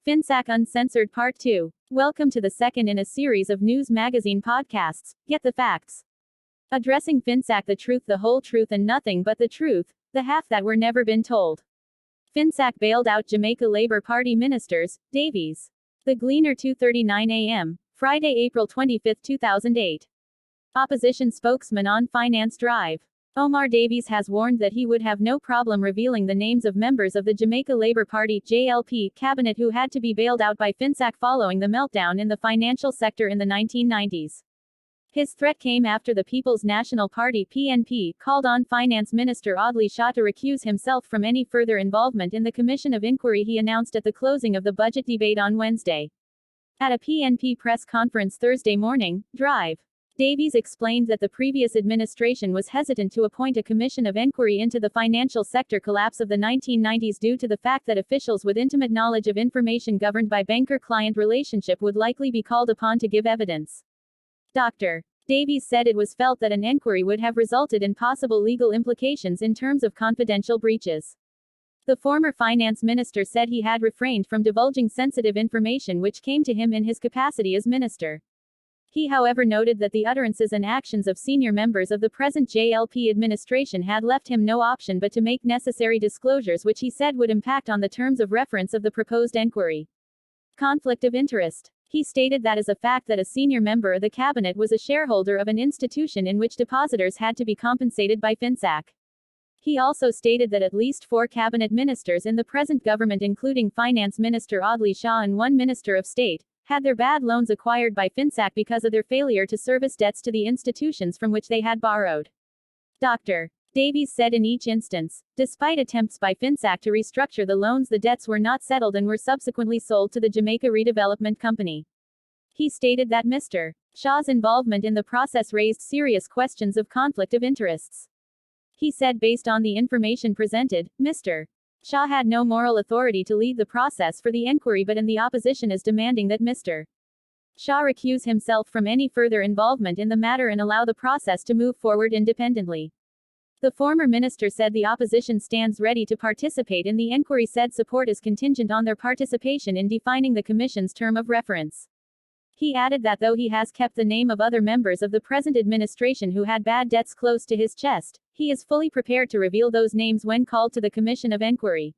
Finsac Uncensored Part 2. Welcome to the second in a series of news magazine podcasts, Get the Facts. Addressing Finsac, the truth, the whole truth and nothing but the truth, the half that were never been told. Finsac bailed out Jamaica Labour Party ministers, Davies. The Gleaner, 2:39 a.m., Friday, April 25, 2008. Opposition spokesman on finance drive. Omar Davies has warned that he would have no problem revealing the names of members of the Jamaica Labour Party (JLP) cabinet who had to be bailed out by Finsac following the meltdown in the financial sector in the 1990s. His threat came after the People's National Party (PNP) called on Finance Minister Adli Shah to recuse himself from any further involvement in the Commission of Inquiry he announced at the closing of the budget debate on Wednesday. At a PNP press conference Thursday morning, Drive. Davies explained that the previous administration was hesitant to appoint a commission of inquiry into the financial sector collapse of the 1990s due to the fact that officials with intimate knowledge of information governed by banker-client relationship would likely be called upon to give evidence. Dr. Davies said it was felt that an inquiry would have resulted in possible legal implications in terms of confidential breaches. The former finance minister said he had refrained from divulging sensitive information which came to him in his capacity as minister. He, however, noted that the utterances and actions of senior members of the present JLP administration had left him no option but to make necessary disclosures which he said would impact on the terms of reference of the proposed inquiry. Conflict of interest. He stated that as a fact that a senior member of the cabinet was a shareholder of an institution in which depositors had to be compensated by Finsac. He also stated that at least 4 cabinet ministers in the present government, including Finance Minister Adli Shah and one Minister of State, had their bad loans acquired by Finsac because of their failure to service debts to the institutions from which they had borrowed. Dr. Davies said in each instance, despite attempts by Finsac to restructure the loans, the debts were not settled and were subsequently sold to the Jamaica Redevelopment Company. He stated that Mr. Shah's involvement in the process raised serious questions of conflict of interests. He said based on the information presented, Mr. Shah had no moral authority to lead the process for the inquiry, but the opposition is demanding that Mr. Shah recuse himself from any further involvement in the matter and allow the process to move forward independently. The former minister said the opposition stands ready to participate in the inquiry, said support is contingent on their participation in defining the commission's term of reference. He added that though he has kept the name of other members of the present administration who had bad debts close to his chest, he is fully prepared to reveal those names when called to the Commission of Inquiry.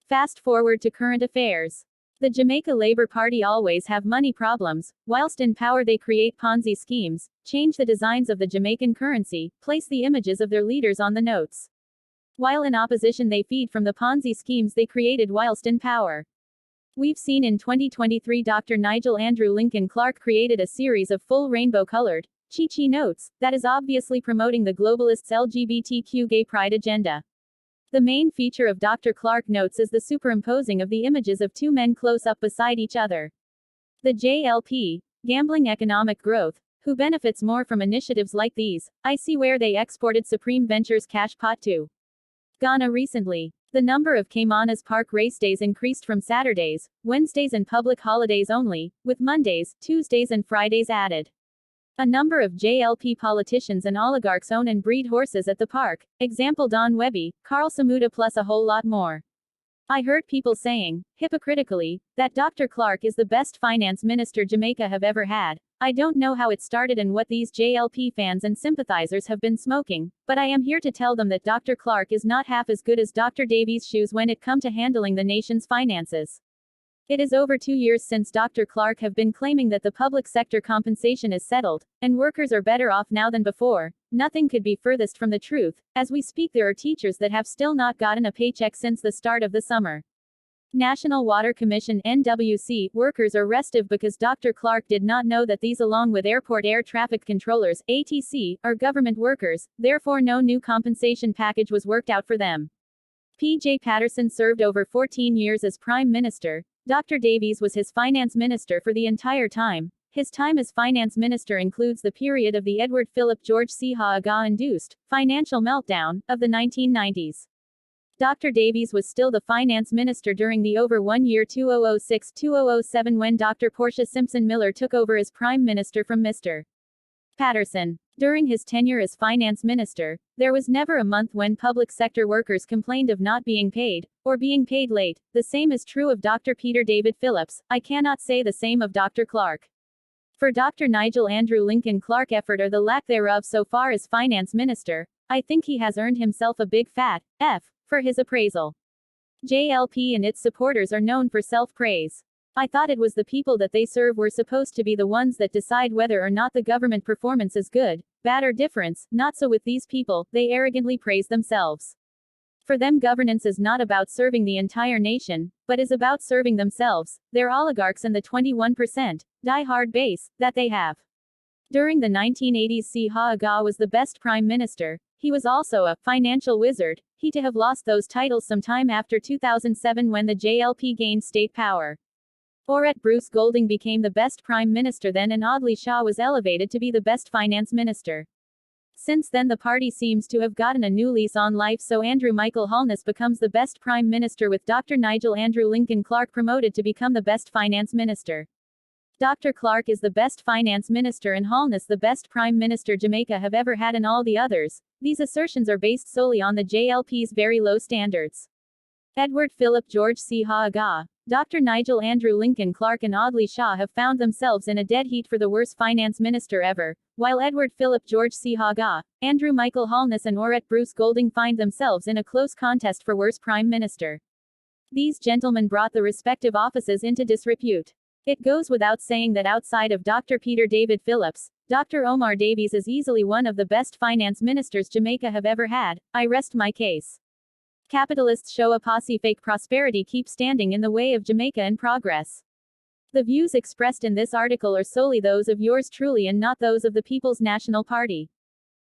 Fast forward to current affairs. The Jamaica Labour Party always have money problems. Whilst in power they create Ponzi schemes, change the designs of the Jamaican currency, place the images of their leaders on the notes. While in opposition they feed from the Ponzi schemes they created whilst in power. We've seen in 2023 Dr. Nigel Andrew Lincoln Clark created a series of full rainbow-colored, Chi-Chi notes, that is obviously promoting the globalists' LGBTQ gay pride agenda. The main feature of Dr. Clark notes is the superimposing of the images of 2 men close up beside each other. The JLP, gambling economic growth, who benefits more from initiatives like these? I see where they exported Supreme Ventures cash pot to Ghana recently. The number of Caymanas Park race days increased from Saturdays, Wednesdays and public holidays only, with Mondays, Tuesdays and Fridays added. A number of JLP politicians and oligarchs own and breed horses at the park, example Don Webby, Carl Samuda plus a whole lot more. I heard people saying, hypocritically, that Dr. Clark is the best finance minister Jamaica have ever had. I don't know how it started and what these JLP fans and sympathizers have been smoking, but I am here to tell them that Dr. Clark is not half as good as Dr. Davies' shoes when it comes to handling the nation's finances. It is over 2 years since Dr. Clark have been claiming that the public sector compensation is settled, and workers are better off now than before. Nothing could be furthest from the truth. As we speak, there are teachers that have still not gotten a paycheck since the start of the summer. National Water Commission (NWC) workers are restive because Dr. Clark did not know that these, along with airport air traffic controllers (ATC), are government workers, therefore no new compensation package was worked out for them. P.J. Patterson served over 14 years as Prime Minister. Dr. Davies was his finance minister for the entire time. His time as finance minister includes the period of the Edward Philip George Seha Aga-induced financial meltdown of the 1990s. Dr. Davies was still the finance minister during the over 1-year 2006-2007 when Dr. Portia Simpson Miller took over as Prime Minister from Mr. Patterson. During his tenure as finance minister, there was never a month when public sector workers complained of not being paid, or being paid late. The same is true of Dr. Peter David Phillips. I cannot say the same of Dr. Clark. For Dr. Nigel Andrew Lincoln Clark, effort or the lack thereof so far as finance minister, I think he has earned himself a big fat F for his appraisal. JLP and its supporters are known for self-praise. I thought it was the people that they serve were supposed to be the ones that decide whether or not the government performance is good, bad or difference. Not so with these people, they arrogantly praise themselves. For them, governance is not about serving the entire nation, but is about serving themselves, their oligarchs and the 21% die-hard base that they have. During the 1980s, Siha Aga was the best prime minister. He was also a financial wizard. He to have lost those titles sometime after 2007 when the JLP gained state power. Oret Bruce Golding became the best prime minister then, and Audley Shaw was elevated to be the best finance minister. Since then the party seems to have gotten a new lease on life, so Andrew Michael Holness becomes the best prime minister with Dr. Nigel Andrew Lincoln Clark promoted to become the best finance minister. Dr. Clark is the best finance minister and Holness the best prime minister Jamaica have ever had, and all the others. These assertions are based solely on the JLP's very low standards. Edward Philip George Siha Aga, Dr. Nigel Andrew Lincoln Clark and Audley Shaw have found themselves in a dead heat for the worst finance minister ever, while Edward Philip George Siha Aga, Andrew Michael Holness and Oret Bruce Golding find themselves in a close contest for worst prime minister. These gentlemen brought the respective offices into disrepute. It goes without saying that outside of Dr. Peter David Phillips, Dr. Omar Davies is easily one of the best finance ministers Jamaica have ever had. I rest my case. Capitalists show a posse, fake prosperity keeps standing in the way of Jamaica and progress. The views expressed in this article are solely those of yours truly and not those of the People's National Party.